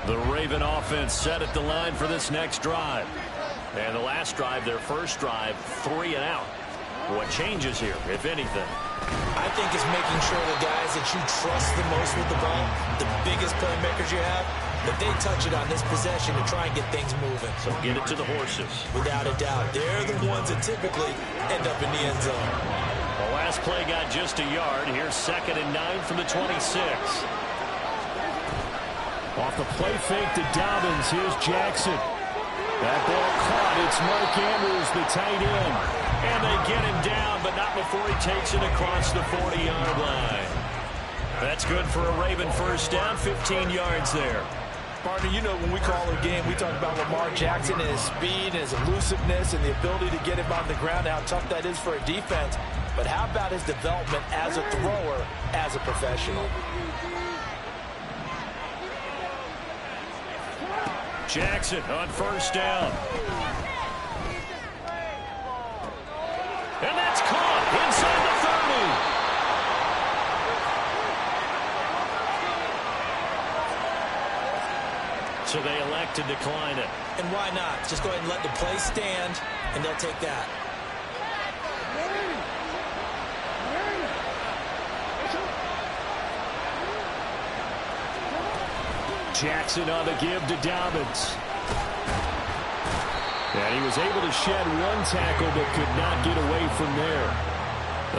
The Raven offense set at the line for this next drive. And the last drive, their first drive, 3 and out. What changes here, if anything? I think it's making sure the guys that you trust the most with the ball, the biggest playmakers you have, that they touch it on this possession to try and get things moving. So get it to the horses. Without a doubt. They're the ones that typically end up in the end zone. The last play got just a yard. Here's 2nd and 9 from the 26. Off the play fake to Dobbins. Here's Jackson. That ball caught. It's Mark Andrews, the tight end. And they get him down, but not before he takes it across the 40-yard line. That's good for a Raven first down, 15 yards there. Partner, you know when we call a game, we talk about Lamar Jackson and his speed and his elusiveness and the ability to get him on the ground, how tough that is for a defense. But how about his development as a thrower, as a professional? Jackson on first down. And that's caught inside the 30. So they elect to decline it. And why not? Just go ahead and let the play stand, and they'll take that. Jackson on the give to Dobbins. And he was able to shed one tackle but could not get away from there.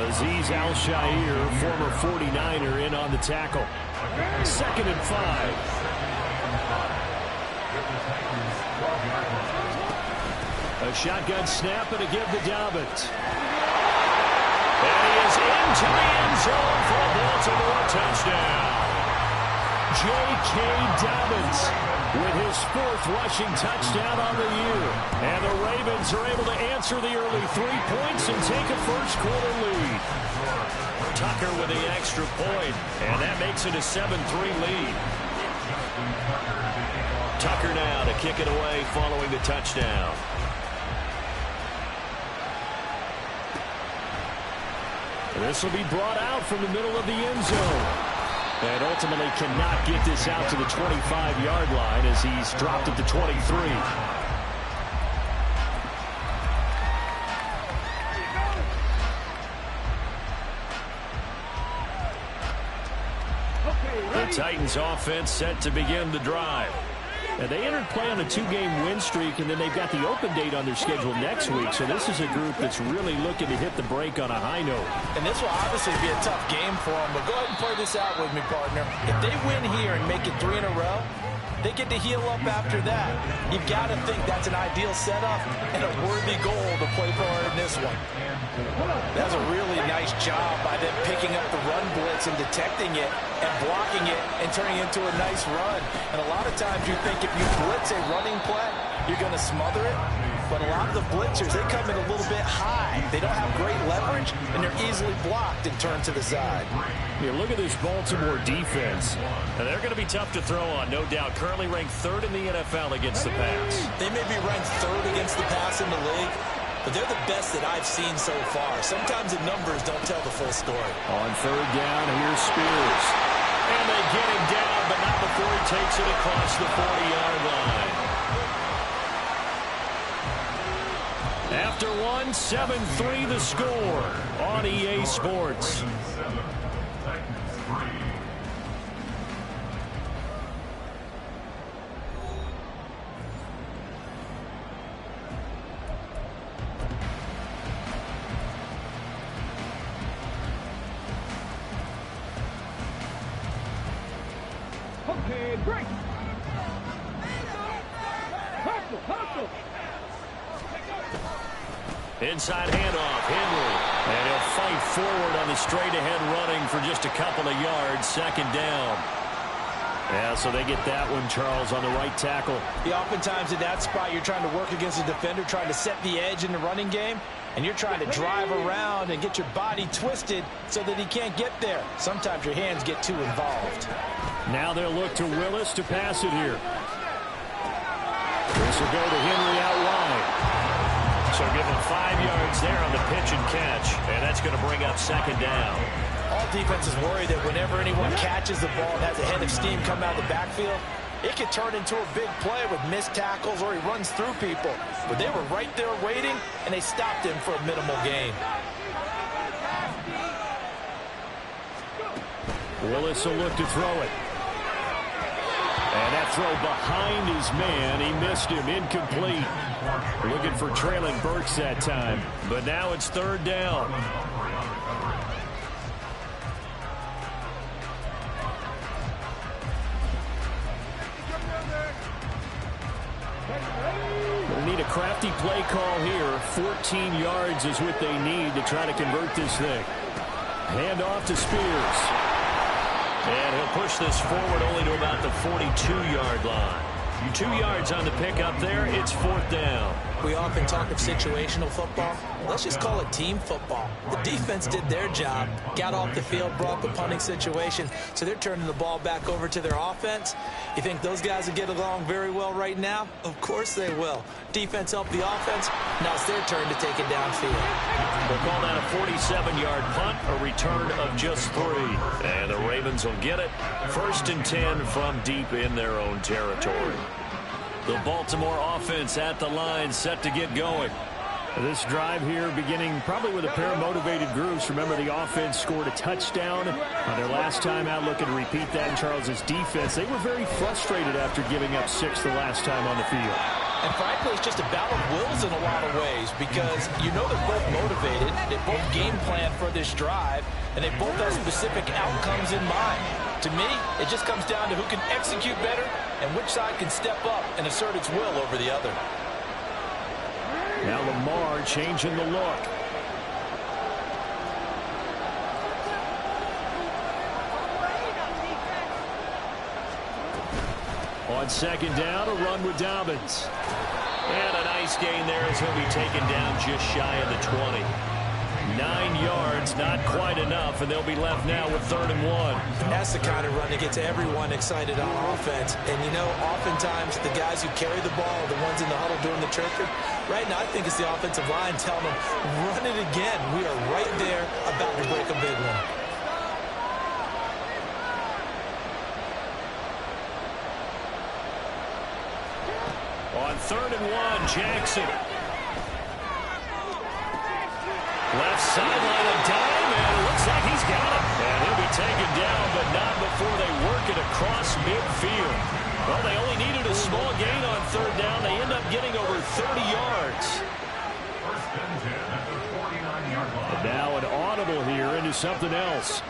Azeez Al-Shaair, former 49er, in on the tackle. 2nd and 5. A shotgun snap and a give to Dobbins. And he is into the end zone for a Baltimore touchdown. J.K. Dobbins with his 4th rushing touchdown on the year. And the Ravens are able to answer the early 3 points and take a first-quarter lead. Tucker with the extra point, and that makes it a 7-3 lead. Tucker now to kick it away following the touchdown. This will be brought out from the middle of the end zone. And ultimately cannot get this out to the 25-yard line as he's dropped at the 23. The Titans offense set to begin the drive. And they entered play on a 2-game win streak, and then they've got the open date on their schedule next week. So this is a group that's really looking to hit the break on a high note. And this will obviously be a tough game for them. But go ahead and play this out with me, partner. If they win here and make it 3 in a row, they get to heal up after that. You've got to think that's an ideal setup and a worthy goal to play for in this one. That's a really nice job by them picking up the run blitz and detecting it and blocking it and turning it into a nice run. And a lot of times you think if you blitz a running play, you're going to smother it. But a lot of the blitzers, they come in a little bit high. They don't have great leverage, and they're easily blocked and turned to the side. Yeah, look at this Baltimore defense. And they're going to be tough to throw on, no doubt. Currently ranked 3rd in the NFL against the pass. They may be ranked 3rd against the pass in the league, but they're the best that I've seen so far. Sometimes the numbers don't tell the full story. On 3rd down, here's Spears. And they get him down, but not before he takes it across the 40-yard line. After one, 7-3 the score on EA Sports. Okay, break. Hustle. Inside handoff, Henry. And he'll fight forward on the straight-ahead running for just a couple of yards. 2nd down. Yeah, so they get that one, Charles, on the right tackle. Yeah, oftentimes in that spot, you're trying to work against a defender, trying to set the edge in the running game, and you're trying to drive around and get your body twisted so that he can't get there. Sometimes your hands get too involved. Now they'll look to Willis to pass it here. This will go to Henry out wide. So give him 5 yards there on the pitch and catch, and that's going to bring up 2nd down. All defenses worry that whenever anyone catches the ball and has a head of steam come out of the backfield, it could turn into a big play with missed tackles or he runs through people. But they were right there waiting, and they stopped him for a minimal gain. Willis will look to throw it. And that throw behind his man. He missed him. Incomplete. Looking for Traylon Burks that time. But now it's third down. They need a crafty play call here. 14 yards is what they need to try to convert this thing. Hand off to Spears. And he'll push this forward only to about the 42-yard line. 2 yards on the pickup there. It's fourth down. We often talk of situational football. Let's just call it team football. The defense did their job, got off the field, brought the punting situation, so they're turning the ball back over to their offense. You think those guys will get along very well right now? Of course they will. Defense helped the offense. Now it's their turn to take it downfield. We'll call that a 47-yard punt, a return of just 3. And the Ravens will get it. 1st and 10 from deep in their own territory. The Baltimore offense at the line, set to get going. This drive here beginning probably with a pair of motivated groups. Remember, the offense scored a touchdown on their last time out. Looking to repeat that in Charles' defense. They were very frustrated after giving up 6 the last time on the field. And frankly, it's just a battle of wills in a lot of ways because you know they're both motivated. They both game plan for this drive, and they both have specific outcomes in mind. To me, it just comes down to who can execute better and which side can step up and assert its will over the other. Now Lamar changing the look. On second down, a run with Dobbins. And a nice gain there as he'll be taken down just shy of the 20. 9 yards, not quite enough, and they'll be left now with 3rd and 1. That's the kind of run that gets everyone excited on offense. And, you know, oftentimes the guys who carry the ball are the ones in the huddle doing the chirping. Right now, I think it's the offensive line telling them, run it again. We are right there about to break a big one. On 3rd and 1, Jackson. Left sideline a dime, and it looks like he's got it. And he'll be taken down, but not before they work it across midfield. Well, they only needed a small gain on 3rd down. They end up getting over 30 yards. And now an audible here into something else.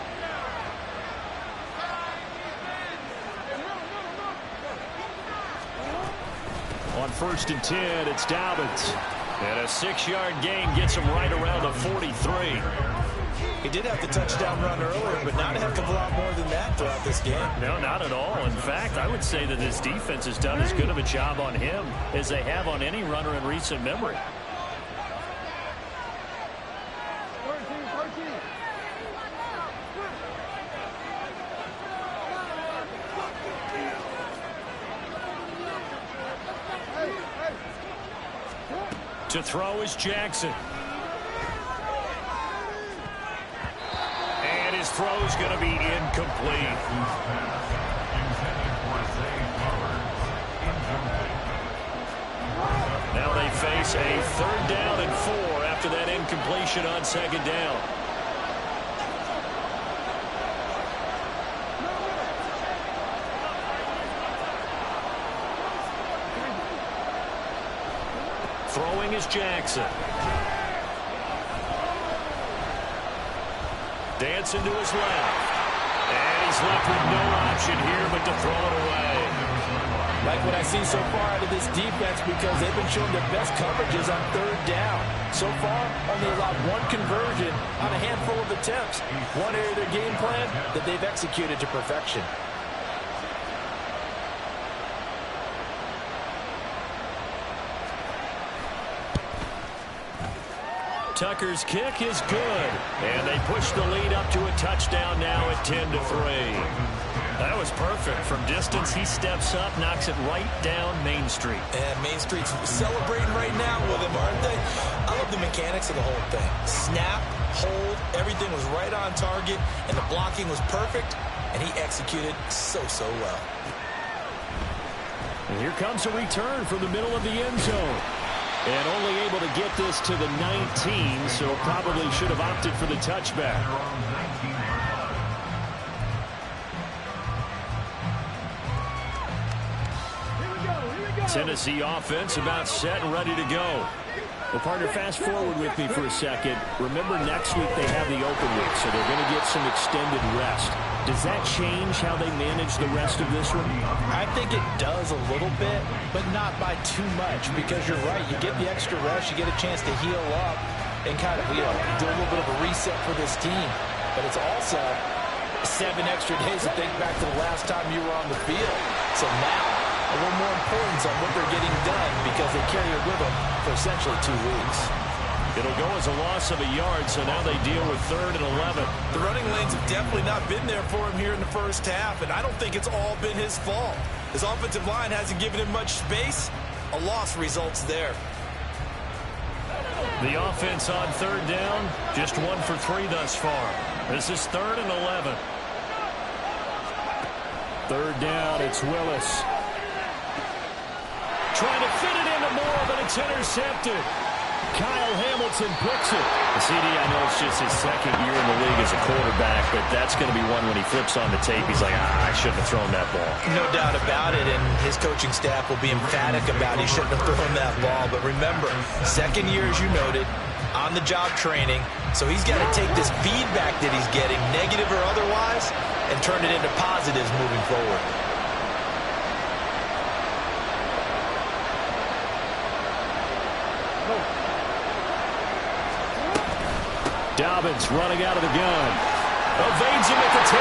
On 1st and 10, it's Dobbins. And a 6-yard gain gets him right around the 43. He did have the touchdown run earlier, but not a heck of a lot more than that throughout this game. No, not at all. In fact, I would say that this defense has done as good of a job on him as they have on any runner in recent memory. To throw is Jackson. And his throw is going to be incomplete. Now they face a 3rd down and 4 after that incompletion on 2nd down. Throwing is Jackson. Dancing to his left. And he's left with no option here but to throw it away. Like what I see so far out of this defense because they've been showing their best coverages on 3rd down. So far, only allowed 1 conversion on a handful of attempts. One area of their game plan that they've executed to perfection. Tucker's kick is good. And they push the lead up to a touchdown now at 10-3. That was perfect. From distance, he steps up, knocks it right down Main Street. And Main Street's celebrating right now with him, aren't they? I love the mechanics of the whole thing. Snap, hold, everything was right on target, and the blocking was perfect, and he executed so well. And here comes a return from the middle of the end zone. And only able to get this to the 19, so probably should have opted for the touchback. Tennessee offense about set and ready to go. Well, partner, fast forward with me for a second. Remember, next week they have the open week, so they're going to get some extended rest. Does that change how they manage the rest of this one? I think it does a little bit, but not by too much, because you're right. You get the extra rest, you get a chance to heal up and kind of, do a little bit of a reset for this team. But it's also 7 extra days to think back to the last time you were on the field. So now, a little more importance on what they're getting done because they carry it with them for essentially 2 weeks. It'll go as a loss of a yard, so now they deal with 3rd and 11. The running lanes have definitely not been there for him here in the first half, and I don't think it's all been his fault. His offensive line hasn't given him much space. A loss results there. The offense on 3rd down, just 1 for 3 thus far. This is 3rd and 11. 3rd down, it's Willis. Trying to fit it into Moore, but it's intercepted. Kyle Hamilton picks it. CD, I know it's just his 2nd year in the league as a quarterback, but that's going to be one when he flips on the tape. He's like, I shouldn't have thrown that ball. No doubt about it, and his coaching staff will be emphatic about he shouldn't have thrown that ball. But remember, 2nd year, as you noted, on-the-job training, so he's got to take this feedback that he's getting, negative or otherwise, and turn it into positives moving forward. Dobbins running out of the gun. Evades him at the 10.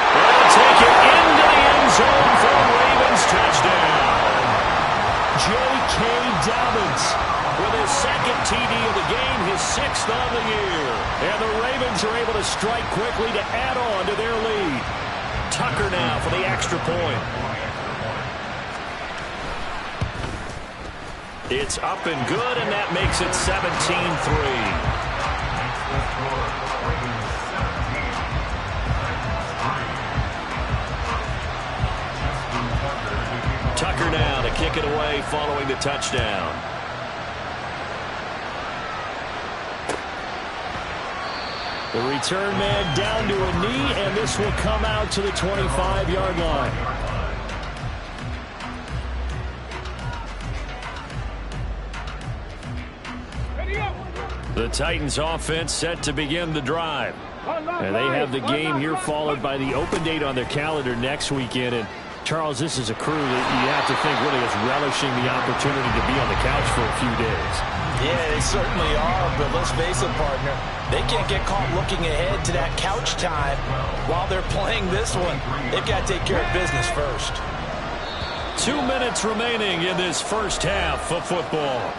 They'll take it into the end zone for a Ravens touchdown. J.K. Dobbins with his 2nd TD of the game, his 6th on the year. And the Ravens are able to strike quickly to add on to their lead. Tucker now for the extra point. It's up and good, and that makes it 17-3. Tucker now to kick it away following the touchdown. The return man down to a knee, and this will come out to the 25-yard line. The Titans offense set to begin the drive. And they have the game here followed by the open date on their calendar next weekend. And Charles, this is a crew that you have to think really is relishing the opportunity to be on the couch for a few days. Yeah, they certainly are, but let's face it, partner. They can't get caught looking ahead to that couch time while they're playing this one. They've got to take care of business first. 2 minutes remaining in this first half of football.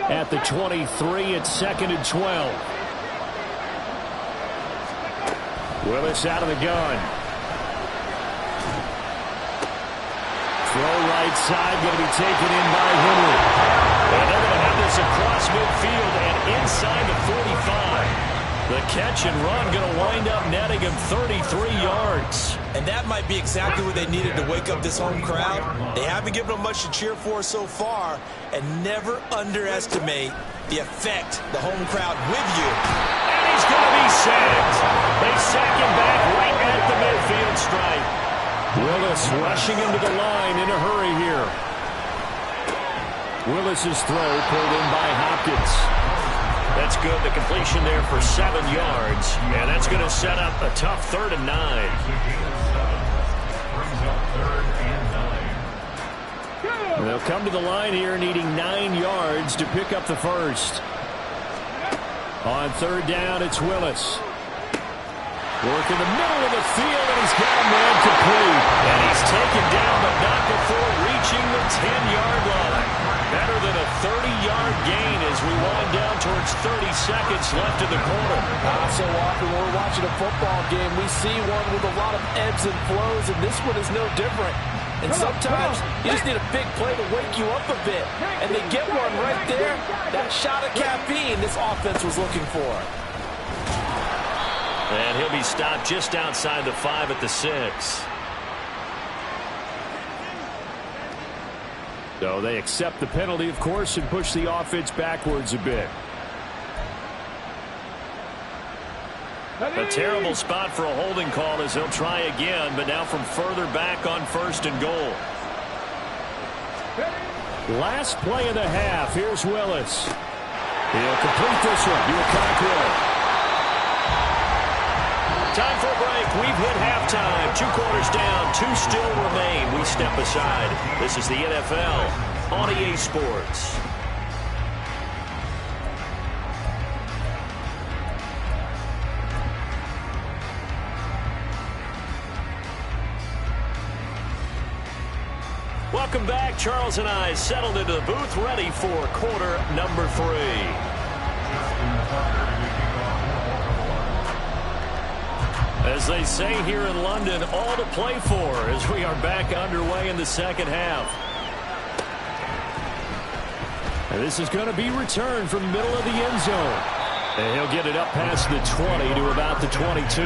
At the 23, it's 2nd and 12. Willis out of the gun. Throw right side, going to be taken in by Henry. And they're going to have this across midfield and inside the 45. The catch and run going to wind up netting him 33 yards. And that might be exactly what they needed to wake up this home crowd. They haven't given them much to cheer for so far, and never underestimate the effect the home crowd with you. And he's going to be sacked. They sack him back right at the midfield stripe. Willis rushing into the line in a hurry here. Willis's throw pulled in by Hopkins. That's good. The completion there for 7 yards. And that's going to set up a tough 3rd and 9. They'll come to the line here needing 9 yards to pick up the first. On 3rd down, it's Willis. Work in the middle of the field, and he's got a man complete. And he's taken down, but not before reaching the 10-yard line. better than a 30-yard gain as we wind down towards 30 seconds left in the quarter. So often when we're watching a football game, we see one with a lot of ebbs and flows, and this one is no different. And sometimes you just need a big play to wake you up a bit. And they get one right there. That shot of caffeine this offense was looking for. And he'll be stopped just outside the 5 at the 6. So they accept the penalty, of course, and push the offense backwards a bit. A terrible spot for a holding call as he'll try again, but now from further back on 1st and goal. Last play of the half. Here's Willis. He'll complete this one. Okonkwo. Time for a break. We've hit halftime. 2 quarters down. 2 still remain. We step aside. This is the NFL on EA Sports. Welcome back. Charles and I settled into the booth, ready for quarter number 3. As they say here in London, all to play for as we are back underway in the second half. And this is going to be returned from the middle of the end zone. And he'll get it up past the 20 to about the 22.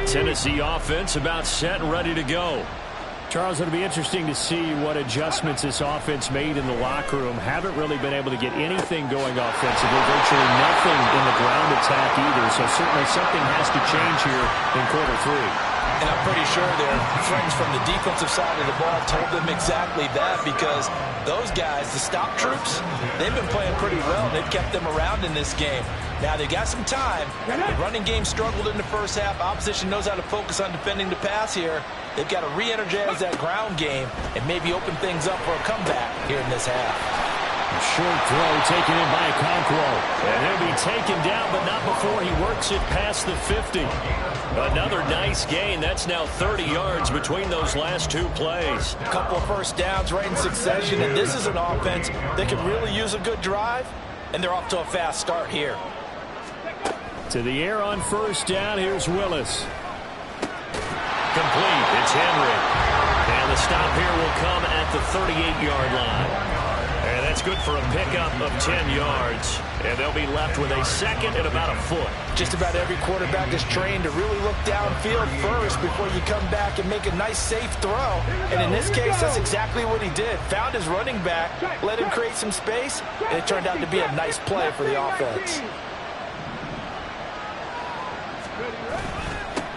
Tennessee offense about set and ready to go. Charles, it'll be interesting to see what adjustments this offense made in the locker room. Haven't really been able to get anything going offensively. Virtually nothing in the ground attack either. So certainly something has to change here in quarter 3. And I'm pretty sure their friends from the defensive side of the ball told them exactly that, because those guys, the stop troops, they've been playing pretty well. They've kept them around in this game. Now, they got some time. The running game struggled in the first half. Opposition knows how to focus on defending the pass here. They've got to re-energize that ground game and maybe open things up for a comeback here in this half. A short throw taken in by Okonkwo. And he'll be taken down, but not before he works it past the 50. Another nice gain. That's now 30 yards between those last 2 plays. A couple of first downs right in succession, and this is an offense that can really use a good drive, and they're off to a fast start here. To the air on first down. Here's Willis. Complete. It's Henry. And the stop here will come at the 38-yard line. And that's good for a pickup of 10 yards. And they'll be left with a second and about a foot. Just about every quarterback is trained to really look downfield first before you come back and make a nice, safe throw. And in this case, that's exactly what he did. Found his running back, let him create some space, and it turned out to be a nice play for the offense.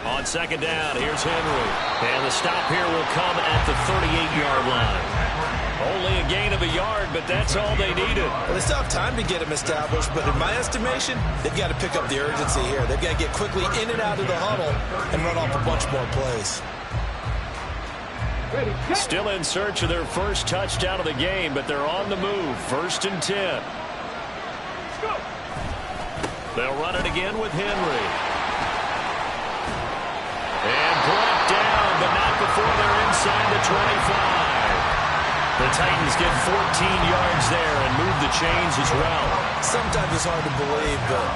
On second down, here's Henry. And the stop here will come at the 38-yard line. Only a gain of a yard, but that's all they needed. Well, they still have time to get him established, but in my estimation, they've got to pick up the urgency here. They've got to get quickly in and out of the huddle and run off a bunch more plays. Still in search of their first touchdown of the game, but they're on the move. 1st and 10. They'll run it again with Henry. And brought down, but not before they're inside the 25. The Titans get 14 yards there and move the chains as well. Sometimes it's hard to believe, but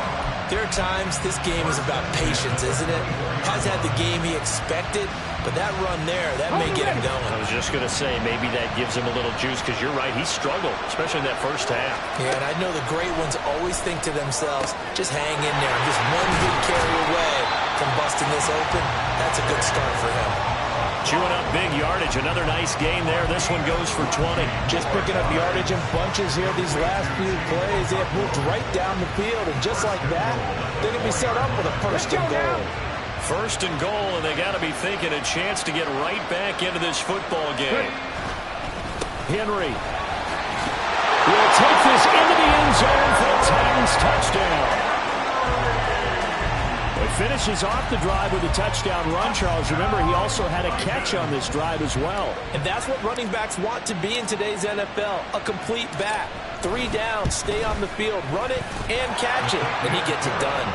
there are times this game is about patience, isn't it? Has had the game he expected, but that run there, that may get him going. I was just going to say, maybe that gives him a little juice, because you're right, he struggled, especially in that first half. Yeah, and I know the great ones always think to themselves, just hang in there. Just one good carry away from busting this open. That's a good start for him. Chewing up big yardage. Another nice gain there. This one goes for 20. Just picking up yardage in bunches here these last few plays. They have moved right down the field, and just like that, they're going to be set up with a 1st and goal. 1st and goal, and they got to be thinking a chance to get right back into this football game. Henry will take this into the end zone for a Titans touchdown. A finishes off the drive with a touchdown run, Charles. Remember, he also had a catch on this drive as well. And that's what running backs want to be in today's NFL, a complete back. 3 downs, stay on the field, run it, and catch it, and he gets it done.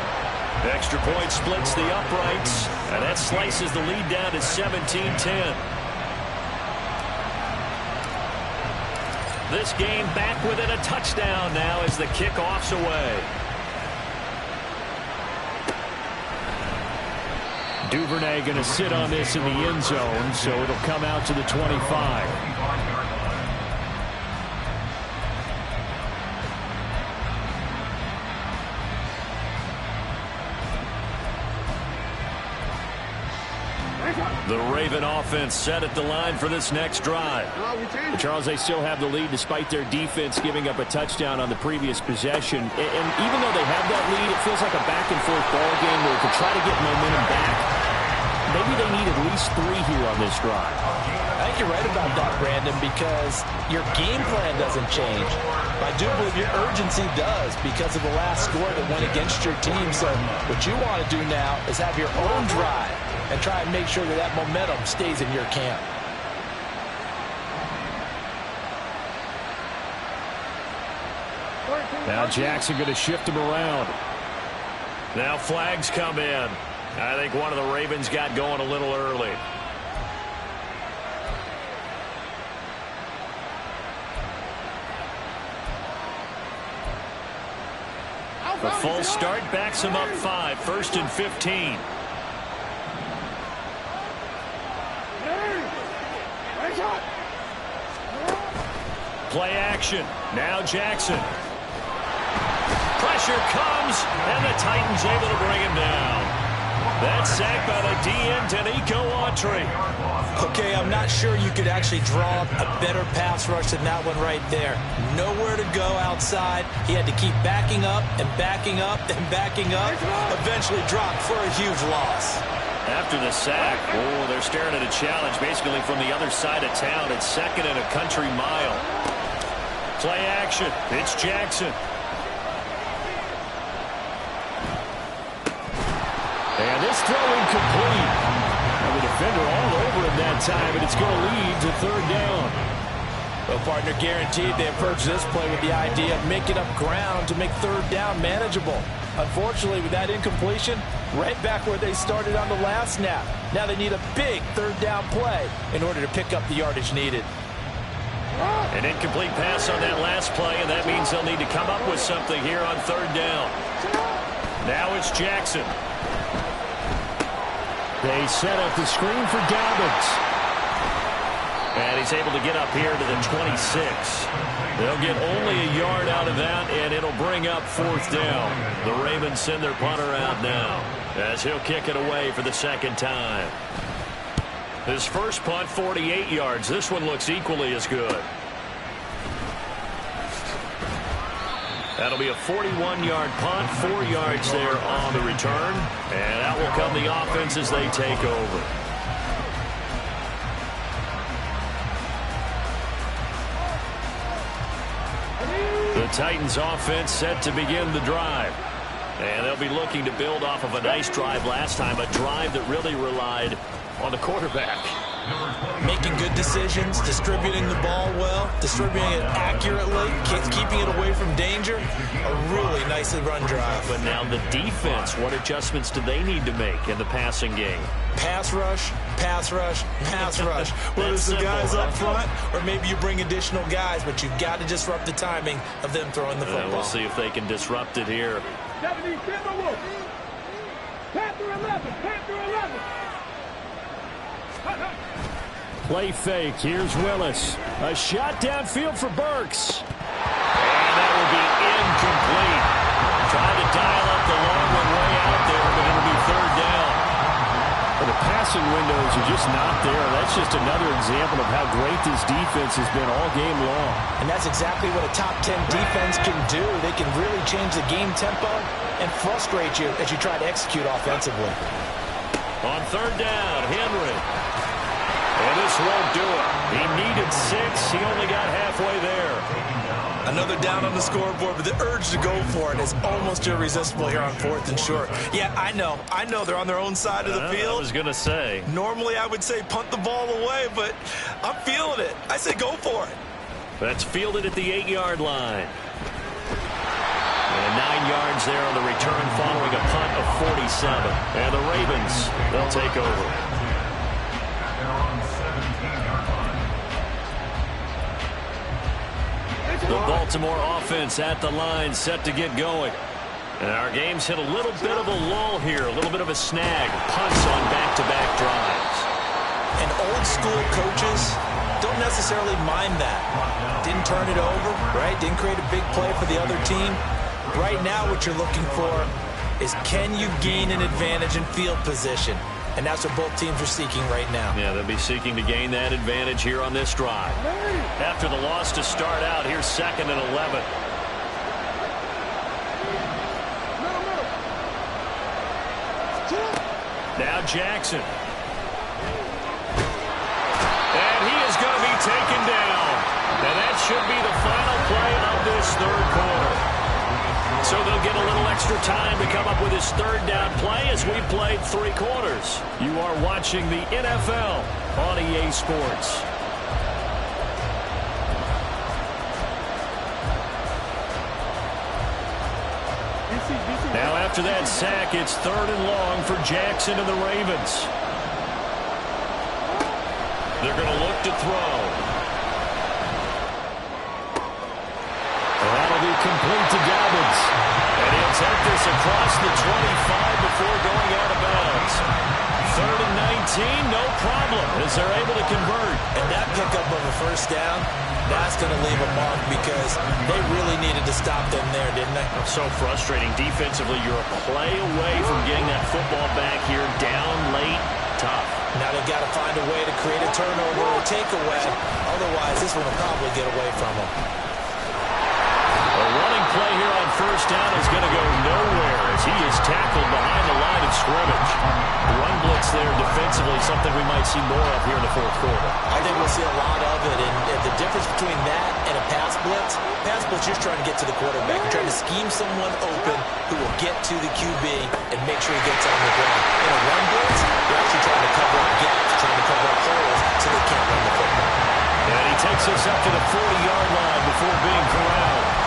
Extra point splits the uprights, and that slices the lead down to 17-10. This game back within a touchdown now as the kickoff's away. Duvernay going to sit on this in the end zone, so it'll come out to the 25. The Raven offense set at the line for this next drive. Charles, they still have the lead despite their defense giving up a touchdown on the previous possession. And even though they have that lead, it feels like a back-and-forth ball game where they could try to get momentum back. Maybe they need at least 3 here on this drive. I think you're right about that, Brandon, because your game plan doesn't change. I do believe your urgency does because of the last score that went against your team. So what you want to do now is have your own drive and try and make sure that that momentum stays in your camp. Now Jackson going to shift him around. Now flags come in. I think one of the Ravens got going a little early. The full start backs him up 5, 1st and 15. Play action. Now Jackson. Pressure comes, and the Titans able to bring him down. That's sacked by the DN, Denico Autry. Okay, I'm not sure you could actually draw a better pass rush than that one right there. Nowhere to go outside. He had to keep backing up and backing up and backing up. Eventually dropped for a huge loss. After the sack, oh, they're staring at a challenge basically from the other side of town. It's 2nd and a country mile. Play action. It's Jackson. And this throw incomplete. And the defender all over him that time, and it's going to lead to 3rd down. Well, partner, guaranteed they approach this play with the idea of making up ground to make 3rd down manageable. Unfortunately, with that incompletion, right back where they started on the last snap. Now they need a big 3rd down play in order to pick up the yardage needed. An incomplete pass on that last play, and that means they'll need to come up with something here on 3rd down. Now it's Jackson. They set up the screen for Dobbins. And he's able to get up here to the 26. They'll get only a yard out of that, and it'll bring up 4th down. The Ravens send their punter out now as he'll kick it away for the 2nd time. His first punt, 48 yards. This one looks equally as good. That'll be a 41-yard punt, 4 yards there on the return. And that will come the offense as they take over. The Titans offense set to begin the drive. And they'll be looking to build off of a nice drive last time, a drive that really relied on the quarterback. Making good decisions, distributing the ball well, distributing it accurately, keeping it away from danger. A really nicely run drive. But now the defense, what adjustments do they need to make in the passing game? Pass rush, pass rush, pass rush. Whether it's the guys up front or maybe you bring additional guys, but you've got to disrupt the timing of them throwing the football. We'll see if they can disrupt it here. 70, Timberwolves. Panther 11, Panther 11. Play fake. Here's Willis. A shot downfield for Burks. And that will be incomplete. Trying to dial up the long one way out there, but it'll be 3rd down. Well, the passing windows are just not there. That's just another example of how great this defense has been all game long. And that's exactly what a top 10 defense can do. They can really change the game tempo and frustrate you as you try to execute offensively. On 3rd down, Henry. And this won't do it. He needed 6. He only got halfway there. Another down on the scoreboard, but the urge to go for it is almost irresistible here on 4th and short. Yeah, I know they're on their own side of the field. I was going to say. Normally I would say punt the ball away, but I'm feeling it. I say go for it. That's fielded at the 8-yard line. And 9 yards there on the return following a punt of 47. And the Ravens, they'll take over. The Baltimore offense at the line, set to get going. And our game's hit a little bit of a lull here, a little bit of a snag. Punts on back-to-back drives. And old school coaches don't necessarily mind that. Didn't turn it over, right? Didn't create a big play for the other team. Right now what you're looking for is, can you gain an advantage in field position? And that's what both teams are seeking right now. Yeah, they'll be seeking to gain that advantage here on this drive. After the loss to start out, here's 2nd and 11. Now Jackson. And he is going to be taken down. And that should be the final play of this 3rd quarter. So they'll get a little extra time to come up with his 3rd down play as we played 3 quarters. You are watching the NFL on EA Sports. Now after that sack, it's 3rd and long for Jackson and the Ravens. They're going to look to throw. That'll be complete to Dobbins. And he'll take this across the 25 before going out of bounds. 3rd and 19, no problem, as they're able to convert. And that pickup of a 1st down, that's going to leave a mark because they really needed to stop them there, didn't they? So frustrating. Defensively, you're a play away from getting that football back here. Down late, tough. Now they've got to find a way to create a turnover or takeaway. Otherwise, this one will probably get away from them. A running play here on 1st down is going to go nowhere as he is tackled behind the line of scrimmage. Run blitz there defensively, something we might see more of here in the 4th quarter. I think we'll see a lot of it, and the difference between that and a pass blitz, you're trying to get to the quarterback. You're trying to scheme someone open who will get to the QB and make sure he gets on the ground. In a run blitz, you're actually trying to cover up gaps, trying to cover up holes so they can't run the football. And he takes us up to the 40-yard line before being corralled.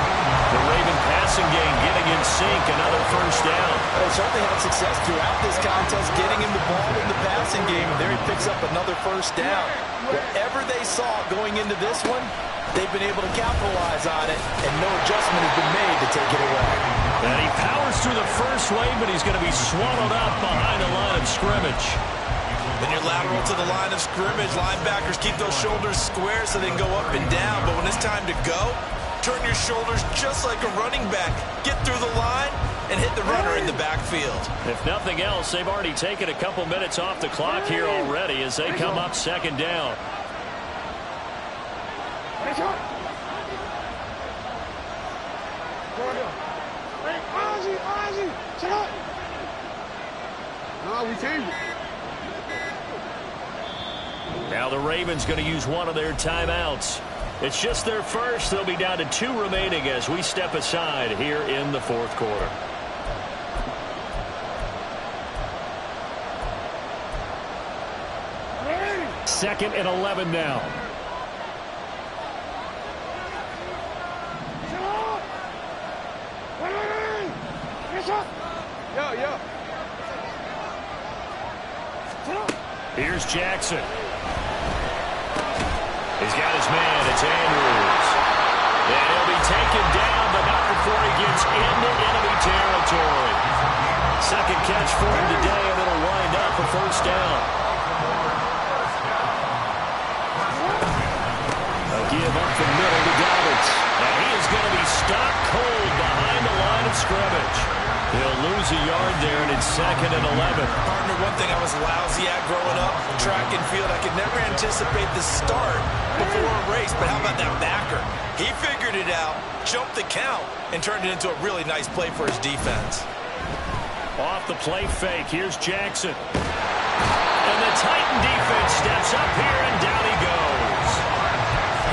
The Raven passing game getting in sync, another 1st down. They certainly had success throughout this contest, getting him the ball in the passing game, and there he picks up another 1st down. Whatever they saw going into this one, they've been able to capitalize on it, and no adjustment has been made to take it away. And he powers through the 1st wave, but he's going to be swallowed up behind the line of scrimmage. Then you're lateral to the line of scrimmage. Linebackers keep those shoulders square so they can go up and down, but when it's time to go, turn your shoulders just like a running back. Get through the line and hit the runner in the backfield. If nothing else, they've already taken a couple minutes off the clock here already as they come up 2nd down. Now the Ravens going to use one of their timeouts. It's just their 1st. They'll be down to 2 remaining as we step aside here in the 4th quarter. Second and 11 now. Here's Jackson. He's got his man. It's Andrews. And he'll be taken down, but not before he gets into enemy territory. 2nd catch for him today, and it'll wind up a 1st down. A give up the middle to Dobbins. And he is going to be stopped cold behind the line of scrimmage. He'll lose a yard there, and it's 2nd and 11. Partner, one thing I was lousy at growing up, track and field, I could never anticipate the start before a race, but how about that backer? He figured it out, jumped the count, and turned it into a really nice play for his defense. Off the play fake, here's Jackson. And the Titan defense steps up here, and down he goes.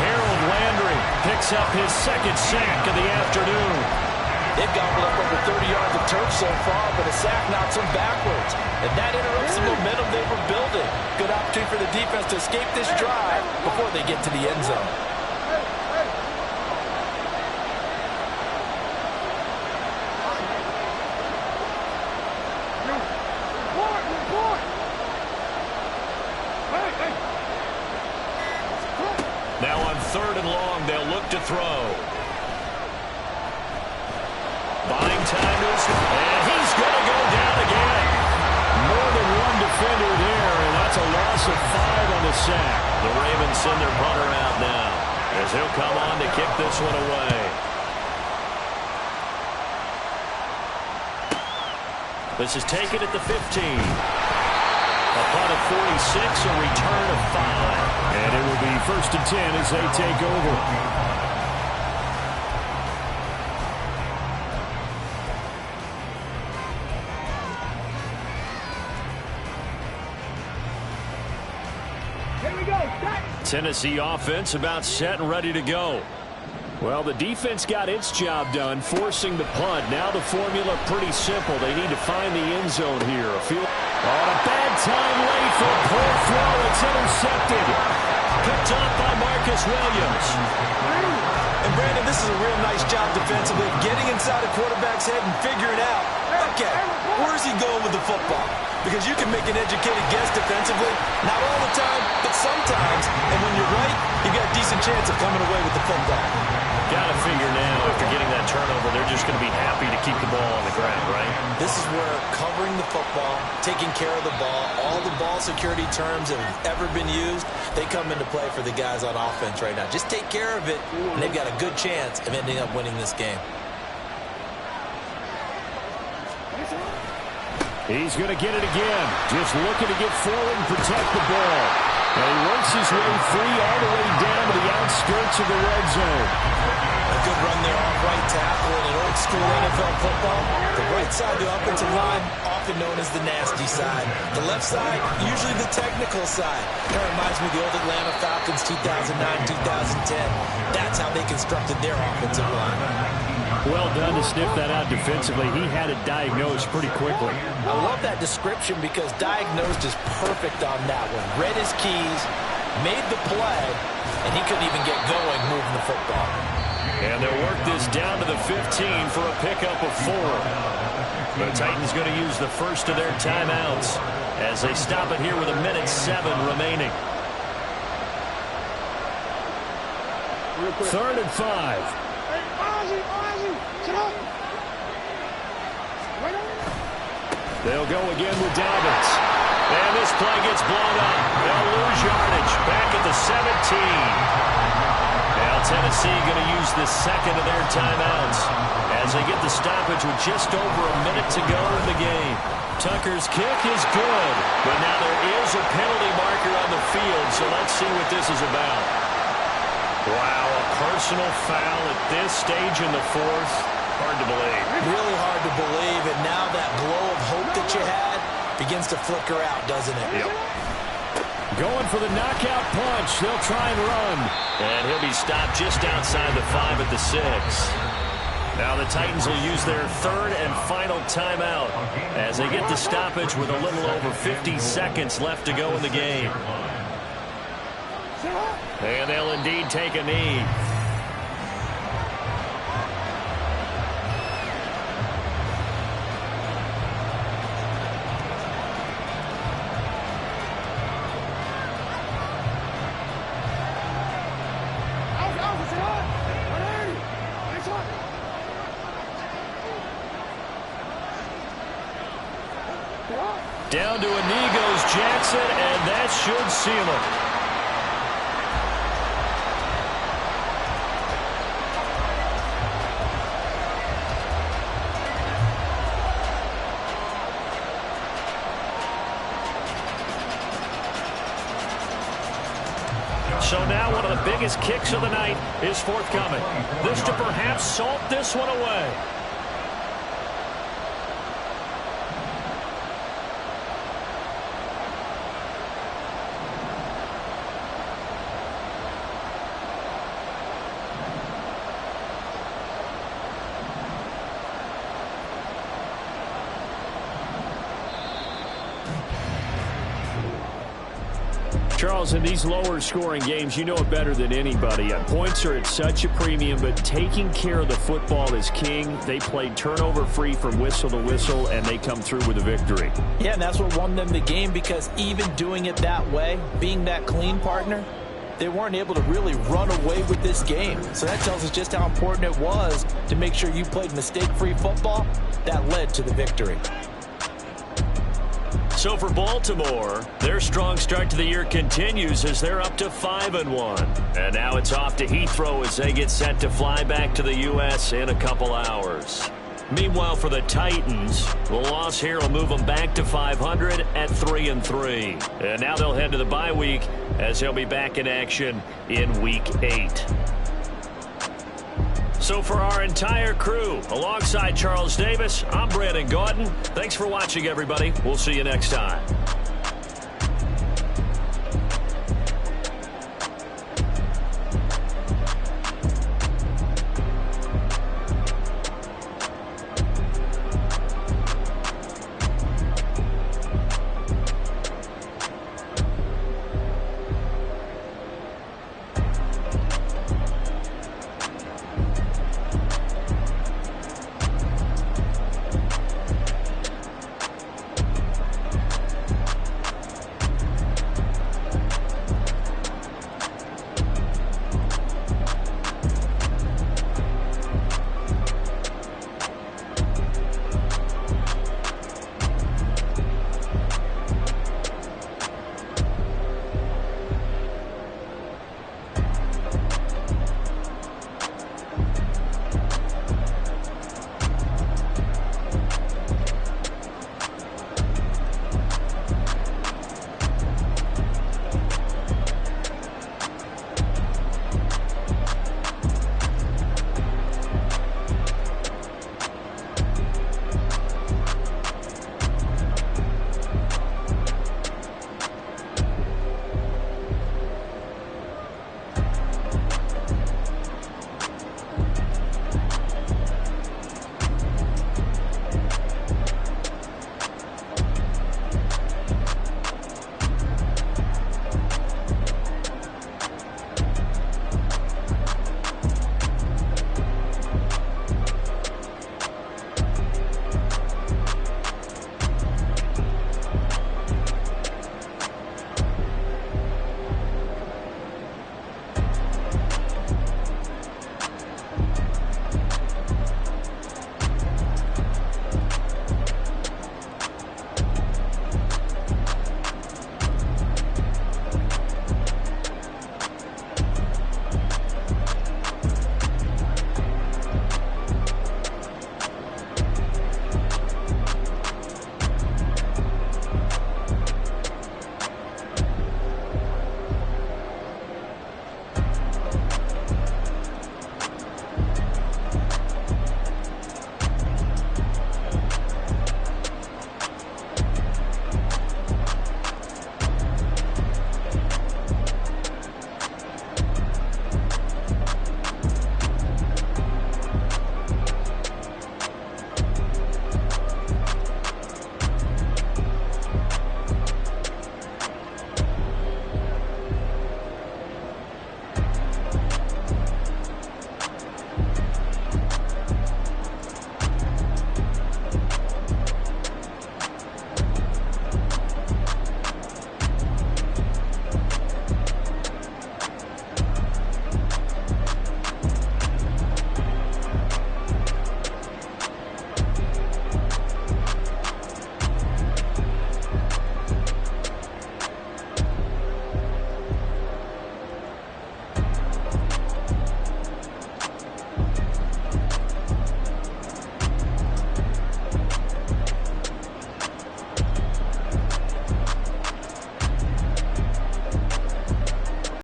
Harold Landry picked picks up his second sack of the afternoon. They've gobbled up over 30 yards of turf so far, but a sack knocks them backwards. And that interrupts the momentum they were building. Good opportunity for the defense to escape this drive before they get to the end zone. Now on 3rd and long, they'll look to throw. Buying time is, and he's going to go down again. More than one defender there, and that's a loss of 5 on the sack. The Ravens send their punter out now, as he'll come on to kick this one away. This is taken at the 15. A punt of 46, a return of 5. And it will be 1st and 10 as they take over. Tennessee offense about set and ready to go. Well, the defense got its job done, forcing the punt. Now the formula pretty simple. They need to find the end zone here. On a bad time late for a poor throw. It's intercepted. Picked up by Marcus Williams. And Brandon, this is a real nice job defensively, getting inside a quarterback's head and figuring out, okay, where's he going with the football? Because you can make an educated guess defensively, not all the time, but sometimes. And when you're right, you got a decent chance of coming away with the football. Got to figure now, after getting that turnover, they're just going to be happy to keep the ball on the ground, right? This is where covering the football, taking care of the ball, all the ball security terms that have ever been used, they come into play for the guys on offense right now. Just take care of it, and they've got a good chance of ending up winning this game. He's going to get it again. Just looking to get forward and protect the ball. And he works his way free all the way down to the outskirts of the red zone. A good run there off right tackle in an old school NFL football. The right side of the offensive line, often known as the nasty side. The left side, usually the technical side. That reminds me of the old Atlanta Falcons 2009-2010. That's how they constructed their offensive line. Well done to sniff that out defensively. He had it diagnosed pretty quickly. I love that description because diagnosed is perfect on that one. Read his keys, made the play, and he couldn't even get going moving the football. And they'll work this down to the 15 for a pickup of 4. The Titans going to use the first of their timeouts as they stop it here with 1:07 remaining. 3rd and 5. They'll go again with Dobbins. And this play gets blown up. They'll lose yardage back at the 17. Now Tennessee going to use the second of their timeouts as they get the stoppage with just over a minute to go in the game. Tucker's kick is good, but now there is a penalty marker on the field, so let's see what this is about. Wow, a personal foul at this stage in the 4th. Hard to believe. Really hard to believe, and now that glow of hope that you had begins to flicker out, doesn't it? Yep. Going for the knockout punch. They'll try and run. And he'll be stopped just outside the 5 at the 6. Now the Titans will use their 3rd and final timeout as they get the stoppage with a little over 50 seconds left to go in the game. And they'll indeed take a knee. Down to a knee goes Jackson, and that should seal him. So now one of the biggest kicks of the night is forthcoming. This to perhaps salt this one away. Charles, in these lower scoring games, you know it better than anybody. Points are at such a premium, but taking care of the football is king. They played turnover free from whistle to whistle, and they come through with a victory. Yeah, and that's what won them the game, because even doing it that way, being that clean partner, they weren't able to really run away with this game. So that tells us just how important it was to make sure you played mistake-free football. That led to the victory. So for Baltimore, their strong start to the year continues as they're up to 5-1. And now it's off to Heathrow as they get set to fly back to the U.S. in a couple hours. Meanwhile, for the Titans, the loss here will move them back to 500 at 3-3. And now they'll head to the bye week as they'll be back in action in Week 8. So for our entire crew, alongside Charles Davis, I'm Brandon Gaudin. Thanks for watching, everybody. We'll see you next time.